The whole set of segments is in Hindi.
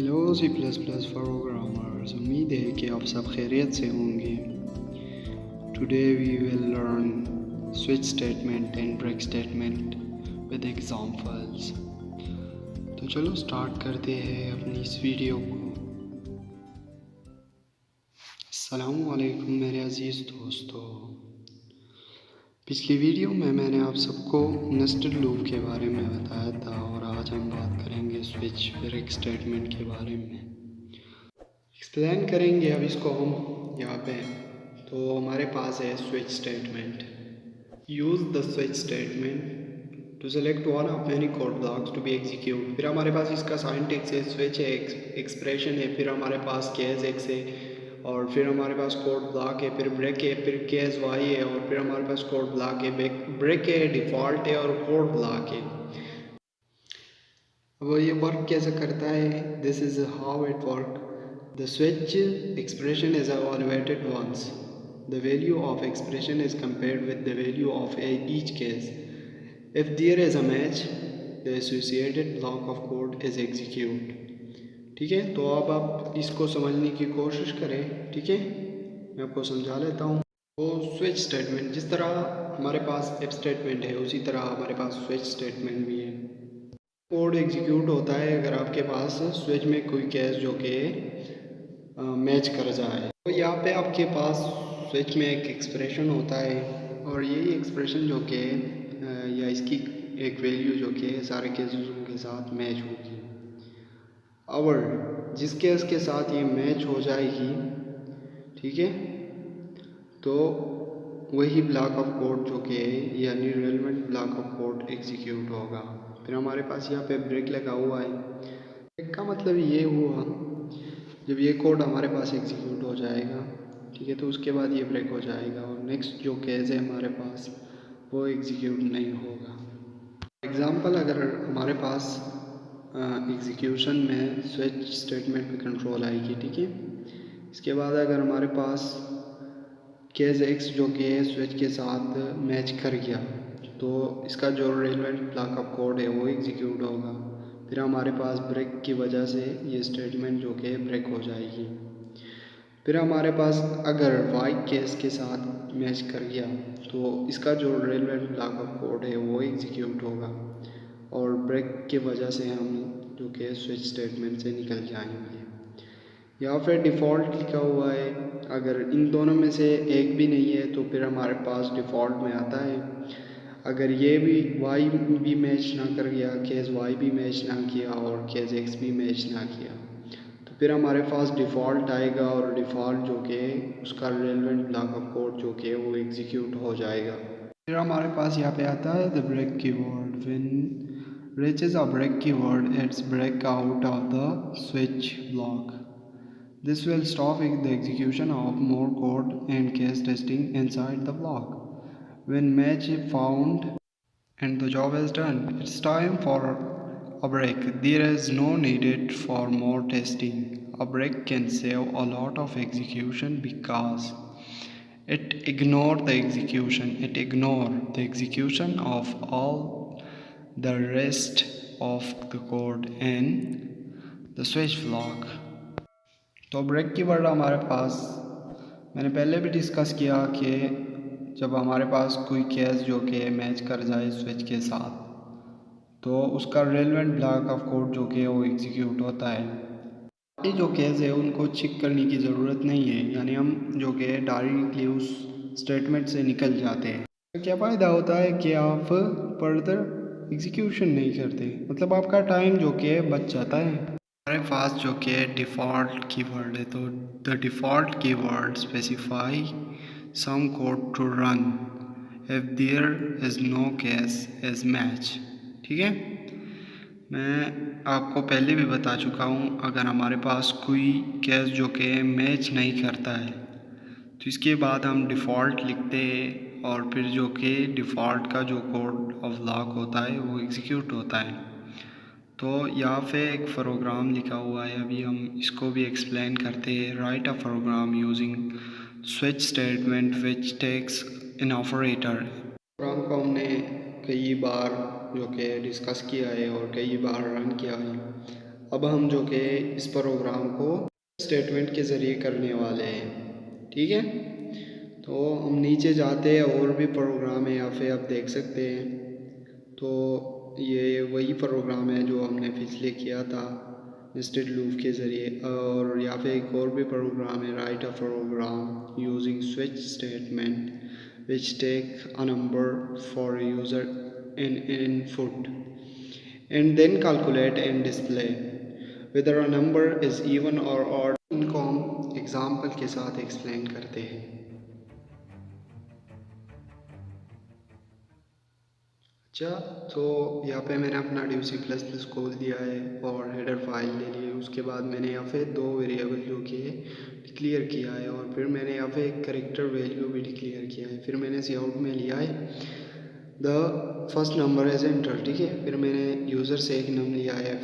Hello C plus plus programmers, उम्मीद है कि आप सब खैरियत से होंगे। Today we will learn switch statement and break statement with examples. तो चलो स्टार्ट करते हैं अपनी इस वीडियो को। अस्सलाम वालेकुम मेरे अज़ीज़ दोस्तों। पिछली वीडियो में मैंने आप सबको नेस्टेड लूप के बारे में बताया था और आज हम बात करेंगे स्विच ब्रेक स्टेटमेंट के बारे में। एक्सप्लेन करेंगे अब इसको हम यहाँ पे। तो हमारे पास है switch statement. Use the switch statement to select one of many code blocks to be execute. फिर हमारे पास इसका साइंटेक्स है, स्विच है, एक्सप्रेशन है, फिर हमारे पास केस एक्स है, और फिर हमारे पास कोड ब्लॉक है, फिर ब्रेक है, फिर केस वाई है, और फिर हमारे पास कोड ब्लॉक है, ब्रेक है, डिफ़ॉल्ट है और कोड ब्लॉक है। अब ये वर्क कैसे करता है? This is how it work. The switch expression is evaluated once. The value of expression is compared with the value of each case. If there is a match, the associated block of code is executed. ठीक है, तो अब आप इसको समझने की कोशिश करें। ठीक है, मैं आपको समझा लेता हूँ। तो स्विच स्टेटमेंट, जिस तरह हमारे पास इफ स्टेटमेंट है उसी तरह हमारे पास स्विच स्टेटमेंट भी है। कोड एग्जीक्यूट होता है अगर आपके पास स्विच में कोई केस जो कि मैच कर जाए। तो यहाँ पे आपके पास स्विच में एक एक्सप्रेशन होता है और यही एक्सप्रेशन जो कि या इसकी एक वैल्यू जो कि सारे केसेस के साथ मैच होगी। और जिस केस के साथ ये मैच हो जाएगी, ठीक है, तो वही ब्लॉक ऑफ कोड जो कि यानी relevant block of code execute होगा। फिर हमारे पास यहाँ पे ब्रेक लगा हुआ है। ब्रेक का मतलब ये हुआ जब ये कोड हमारे पास एग्जीक्यूट हो जाएगा, ठीक है, तो उसके बाद ये ब्रेक हो जाएगा और नेक्स्ट जो केस है हमारे पास वो एग्जीक्यूट नहीं होगा। एग्ज़ाम्पल, अगर हमारे पास एग्जीक्यूशन में स्विच स्टेटमेंट पे कंट्रोल आएगी, ठीक है, इसके बाद अगर हमारे पास केस एक्स जो कि स्विच के साथ मैच कर गया तो इसका जो रेलेवेंट ब्लॉक ऑफ कोड है वो एग्जीक्यूट होगा। फिर हमारे पास ब्रेक की वजह से ये स्टेटमेंट जो कि ब्रेक हो जाएगी। फिर हमारे पास अगर वाई केस के साथ मैच कर गया तो इसका जो रेलेवेंट ब्लॉक ऑफ कोड है वो एग्जीक्यूट होगा और ब्रेक की वजह से हम जो कि स्विच स्टेटमेंट से निकल जाएंगे। या फिर डिफ़ॉल्ट लिखा हुआ है, अगर इन दोनों में से एक भी नहीं है तो फिर हमारे पास डिफ़ॉल्ट में आता है। अगर ये भी वाई भी मैच ना कर गया, केस वाई भी मैच ना किया और केस एक्स भी मैच ना किया, तो फिर हमारे पास डिफ़ॉल्ट आएगा और डिफ़ॉल्ट जो कि उसका रेलेवेंट ब्लॉक ऑफ कोड जो कि वो एग्जीक्यूट हो जाएगा। फिर हमारे पास यहाँ पे आता है the break keyword. When reaches a break keyword, it's break out of the switch block. This will stop the execution of more code and case testing inside the block. When match is found and the job is done, it's time for a break. There is no needed for more testing. A break can save a lot of execution because it ignores the execution. It ignores the execution of all the rest of the code in the switch block. तो ब्रेक की वर्ड हमारे पास मैंने पहले भी डिस्कस किया कि जब हमारे पास कोई केस जो कि मैच कर जाए स्विच के साथ तो उसका रेलेवेंट ब्लॉक ऑफ कोड जो कि वो एग्जीक्यूट होता है। ये जो केस है उनको चेक करने की ज़रूरत नहीं है, यानी हम जो कि डायरेक्टली उस स्टेटमेंट से निकल जाते हैं। तो क्या फ़ायदा होता है कि आप फर्दर एग्जीक्यूशन नहीं करते, मतलब आपका टाइम जो कि बच जाता है। हमारे पास जो कि डिफ़ॉल्ट कीवर्ड है, तो the default keyword specify some code to run if there is no case is match. ठीक है, मैं आपको पहले भी बता चुका हूँ, अगर हमारे पास कोई केस जो कि मैच नहीं करता है तो इसके बाद हम डिफ़ॉल्ट लिखते हैं और फिर जो कि डिफ़ॉल्ट का जो कोड ऑफ ब्लॉक होता है वो एग्जीक्यूट होता है। तो यहाँ पे एक प्रोग्राम लिखा हुआ है, अभी हम इसको भी एक्सप्लेन करते हैं। Write a program using switch statement which takes in operator. Program को हमने कई बार जो कि डिस्कस किया है और कई बार रन किया है। अब हम जो कि इस प्रोग्राम को स्टेटमेंट के ज़रिए करने वाले हैं, ठीक है। तो हम नीचे जाते हैं, और भी प्रोग्राम है यहाँ पे आप देख सकते हैं। तो ये वही प्रोग्राम है जो हमने पिछले किया था नेस्टेड लूप के ज़रिए। और यहाँ पे एक और भी प्रोग्राम है, write a program using switch statement which take a number for user in input and then calculate and display whether a number is even or odd। इनको हम एग्जाम्पल के साथ एक्सप्लेन करते हैं। अच्छा, तो यहाँ पे मैंने अपना DUC++ खोल दिया है और हेडर फाइल ले ली है। उसके बाद मैंने यहाँ पे दो वेरिएबल जो कि डिक्लेयर किया है, और फिर मैंने यहाँ पे एक करेक्टर वैल्यू भी डिक्लेयर किया है। फिर मैंने सी आउट में लिया है the first number as enter, ठीक है। फिर मैंने यूज़र से एक नंबर लिया है,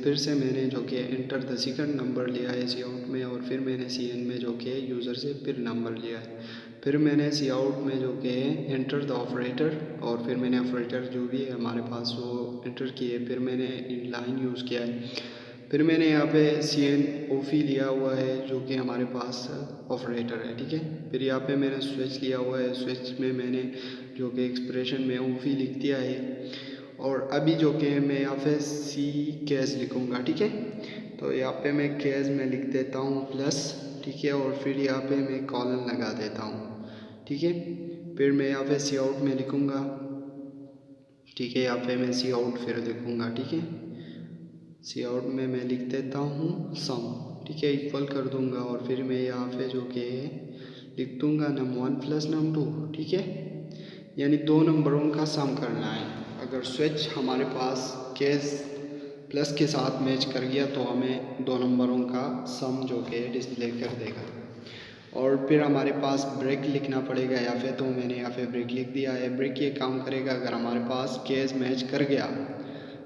फिर से मैंने जो कि एंटर द सेकंड नंबर लिया है सी आउट में, और फिर मैंने सी एन में जो कि यूज़र से फिर नंबर लिया है। फिर मैंने सी आउट में जो कि एंटर द ऑपरेटर, और फिर मैंने ऑपरेटर जो भी है हमारे पास वो एंटर किए। फिर मैंने इन लाइन यूज़ किया है। फिर मैंने यहाँ पे CNOP लिया हुआ है जो कि हमारे पास ऑपरेटर है, ठीक है। फिर यहाँ पे मैंने स्विच लिया हुआ है, स्विच में मैंने जो कि एक्सप्रेशन में OP लिख दिया है। और अभी जो कि मैं यहाँ पे C केस लिखूँगा, ठीक है। तो यहाँ पे मैं केस में लिख देता हूँ प्लस, ठीक है। और फिर यहाँ पे मैं कॉलन लगा देता हूँ, ठीक है। फिर मैं यहाँ पे सी आउट में लिखूँगा, ठीक है। यहाँ पे मैं सी आउट फिर लिखूँगा, ठीक है। सी आउट में मैं लिख देता हूँ सम, ठीक है, इक्वल कर दूंगा। और फिर मैं यहाँ पे जो कि लिख दूंगा num1 प्लस num2, ठीक है। यानी दो नंबरों का सम करना है। अगर स्विच हमारे पास केस प्लस के साथ मैच कर गया तो हमें दो नंबरों का सम जो कि डिस्प्ले कर देगा। और फिर हमारे पास ब्रेक लिखना पड़ेगा यहाँ पे, तो मैंने यहाँ पे ब्रेक लिख दिया है। ब्रेक ये काम करेगा अगर हमारे पास केस मैच कर गया,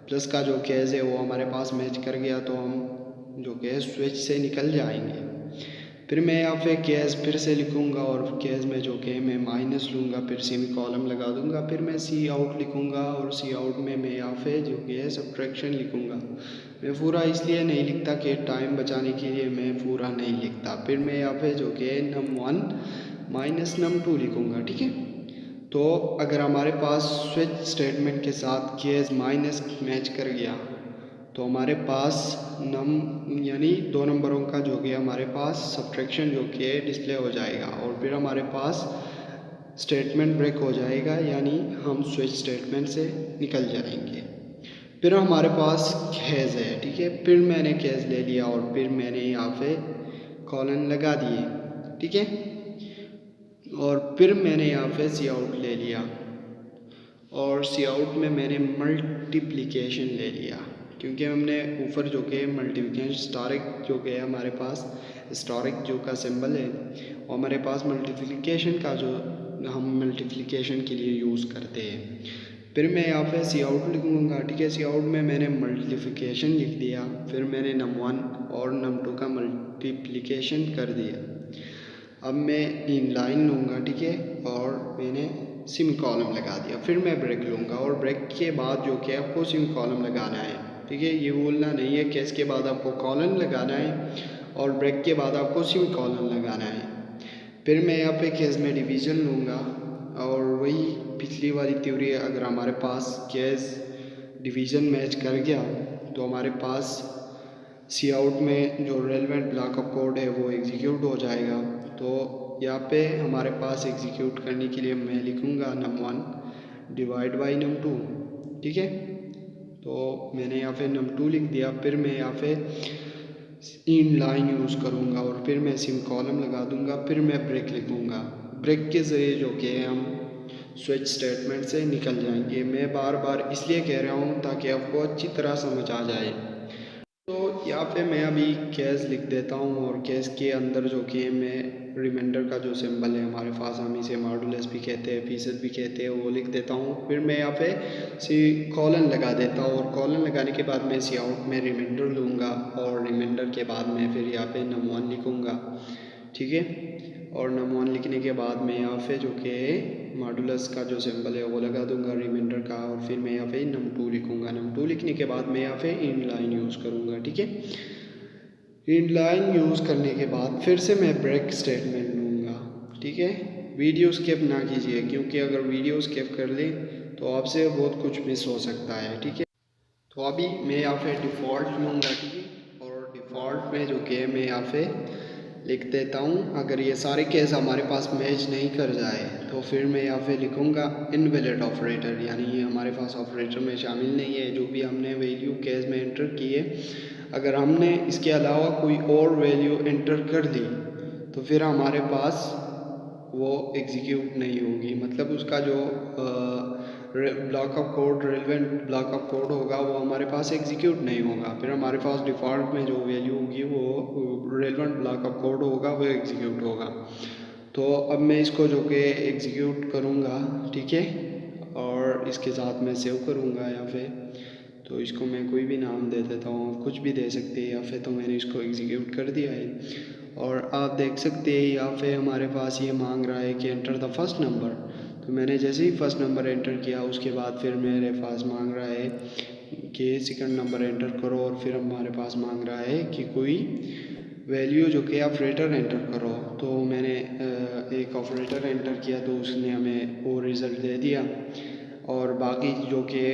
प्लस का जो केस है वो हमारे पास मैच कर गया, तो हम जो कि स्विच से निकल जाएंगे। फिर मैं यहाँ पे केस फिर से लिखूँगा, और केस में जो कि मैं माइनस लूँगा, फिर सेमी कॉलम लगा दूँगा। फिर मैं सी आउट लिखूँगा, और सी आउट में मैं यहाँ पे जो कि है सब्ट्रैक्शन लिखूँगा। मैं पूरा इसलिए नहीं लिखता कि टाइम बचाने के लिए मैं पूरा नहीं लिखता। फिर मैं यहाँ पे जो कि num1 माइनस num2 लिखूँगा, ठीक है। तो अगर हमारे पास स्विच स्टेटमेंट के साथ केस माइनस मैच कर गया तो हमारे पास नम यानी दो नंबरों का जो कि हमारे पास सब्ट्रैक्शन जो कि डिस्प्ले हो जाएगा, और फिर हमारे पास स्टेटमेंट ब्रेक हो जाएगा, यानी हम स्विच स्टेटमेंट से निकल जाएंगे। फिर हमारे पास केस है, ठीक है। फिर मैंने केस ले लिया, और फिर मैंने यहाँ पे कॉलन लगा दिए, ठीक है। और फिर मैंने यहाँ पे सी आउट ले लिया, और सी आउट में मैंने मल्टीप्लिकेशन ले लिया, क्योंकि हमने ऊपर जो कि मल्टीप्लिकेशन स्टारिक जो कि है हमारे पास स्टारिक जो का सिंबल है, और हमारे पास मल्टीप्लिकेशन का जो हम मल्टीप्लिकेशन के लिए यूज़ करते हैं। फिर मैं यहाँ पे सी आउट लिखूँगा, ठीक है। सी आउट में मैंने मल्टीप्लिकेशन लिख दिया, फिर मैंने num1 और num2 का मल्टीप्लिकेशन कर दिया। अब मैं इन लाइन लूँगा, ठीक है, और मैंने सिम कॉलम लगा दिया। फिर मैं ब्रेक लूँगा, और ब्रेक के बाद जो कि आपको सिम कॉलम लगाना है, ठीक है। ये बोलना नहीं है केस के बाद आपको कॉलन लगाना है, और ब्रेक के बाद आपको सिम कॉलन लगाना है। फिर मैं यहाँ पे केस में डिवीज़न लूँगा, और वही पिछली वाली थ्योरी है, अगर हमारे पास केस डिवीज़न मैच कर गया तो हमारे पास सी आउट में जो रेलेवेंट ब्लॉक ऑफ कोड है वो एग्जीक्यूट हो जाएगा। तो यहाँ पे हमारे पास एग्जीक्यूट करने के लिए मैं लिखूँगा num1 डिवाइड बाई num2, ठीक है। तो मैंने यहाँ पे num2 लिख दिया। फिर मैं यहाँ पे इन लाइन यूज़ करूँगा, और फिर मैं सिम कॉलम लगा दूँगा। फिर मैं ब्रेक लिखूँगा, ब्रेक के ज़रिए जो कि हम स्विच स्टेटमेंट से निकल जाएंगे। मैं बार बार इसलिए कह रहा हूँ ताकि आपको अच्छी तरह समझ आ जाए। तो यहाँ पे मैं अभी केस लिख देता हूँ, और केस के अंदर जो कि मैं रिमाइंडर का जो सिंबल है हमारे पास, हम इसे मॉडुलस भी कहते हैं, फीसद भी कहते हैं, वो लिख देता हूँ। फिर मैं यहाँ पे सी कॉलन लगा देता हूँ, और कॉलन लगाने के बाद मैं सी आउट में रिमाइंडर लूँगा, और रिमाइंडर के बाद मैं फिर यहाँ पे num1 लिखूँगा, ठीक है। और num 1 लिखने के बाद मैं यहाँ पे जो कि मॉडुलस का जो सिंबल है वो लगा दूंगा रिमाइंडर का, और फिर मैं यहाँ पे num 2 लिखूंगा। num 2 लिखने के बाद मैं यहाँ पे इन लाइन यूज़ करूँगा, ठीक है। इन लाइन यूज़ करने के बाद फिर से मैं ब्रेक स्टेटमेंट लूँगा, ठीक है। वीडियो स्किप ना कीजिए, क्योंकि अगर वीडियो स्किप कर लें तो आपसे बहुत कुछ मिस हो सकता है, ठीक है। तो अभी मैं यहाँ पे डिफ़ॉल्ट लूँगा, ठीक है। और डिफ़ॉल्ट में जो कि मैं यहाँ पे लिख देता हूँ, अगर ये सारे केस हमारे पास मैच नहीं कर जाए तो फिर मैं यहाँ पे लिखूँगा इनवैलिड ऑपरेटर, यानी ये हमारे पास ऑपरेटर में शामिल नहीं है। जो भी हमने वैल्यू केस में एंटर की है, अगर हमने इसके अलावा कोई और वैल्यू एंटर कर दी तो फिर हमारे पास वो एग्जीक्यूट नहीं होगी, मतलब उसका जो block of code relevant block of code होगा वो हमारे पास एग्जीक्यूट नहीं होगा। फिर हमारे पास डिफ़ॉल्ट में जो वैल्यू होगी वो रेलेवेंट ब्लॉक ऑफ कोड होगा, वो एग्जीक्यूट होगा। तो अब मैं इसको जो कि एग्जीक्यूट करूँगा, ठीक है। और इसके साथ मैं सेव करूँगा यहाँ पे, तो इसको मैं कोई भी नाम दे देता हूँ, कुछ भी दे सकते हैं। या फिर तो मैंने इसको एग्जीक्यूट कर दिया है और आप देख सकते हैं यहाँ पे हमारे पास ये मांग रहा है कि एंटर द फर्स्ट नंबर। तो मैंने जैसे ही फर्स्ट नंबर एंटर किया उसके बाद फिर मेरे पास मांग रहा है कि सेकंड नंबर एंटर करो, और फिर हमारे पास मांग रहा है कि कोई वैल्यू जो कि ऑपरेटर एंटर करो। तो मैंने एक ऑपरेटर एंटर किया तो उसने हमें वो रिज़ल्ट दे दिया, और बाकी जो कि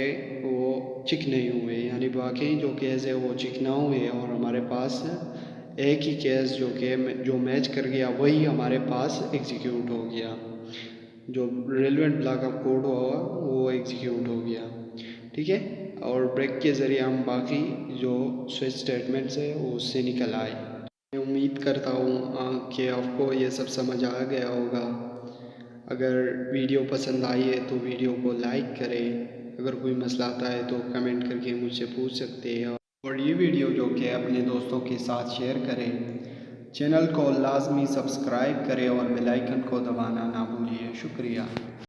वो चेक नहीं हुए, यानी बाकी जो केस है वो चेक ना हुए, और हमारे पास एक ही केस जो मैच कर गया वही हमारे पास एग्जीक्यूट हो गया, जो रेलेवेंट ब्लॉक ऑफ कोड होगा वो एग्जीक्यूट हो गया, ठीक है। और ब्रेक के ज़रिए हम बाकी जो स्विच स्टेटमेंट्स है वो उससे निकल आए। मैं उम्मीद करता हूँ कि आपको ये सब समझ आ गया होगा। अगर वीडियो पसंद आई है तो वीडियो को लाइक करें, अगर कोई मसला आता है तो कमेंट करके मुझसे पूछ सकते हैं, और ये वीडियो जो कि अपने दोस्तों के साथ शेयर करें। चैनल को लाजमी सब्सक्राइब करें और बेल आइकन को दबाना ना भूलिए। शुक्रिया।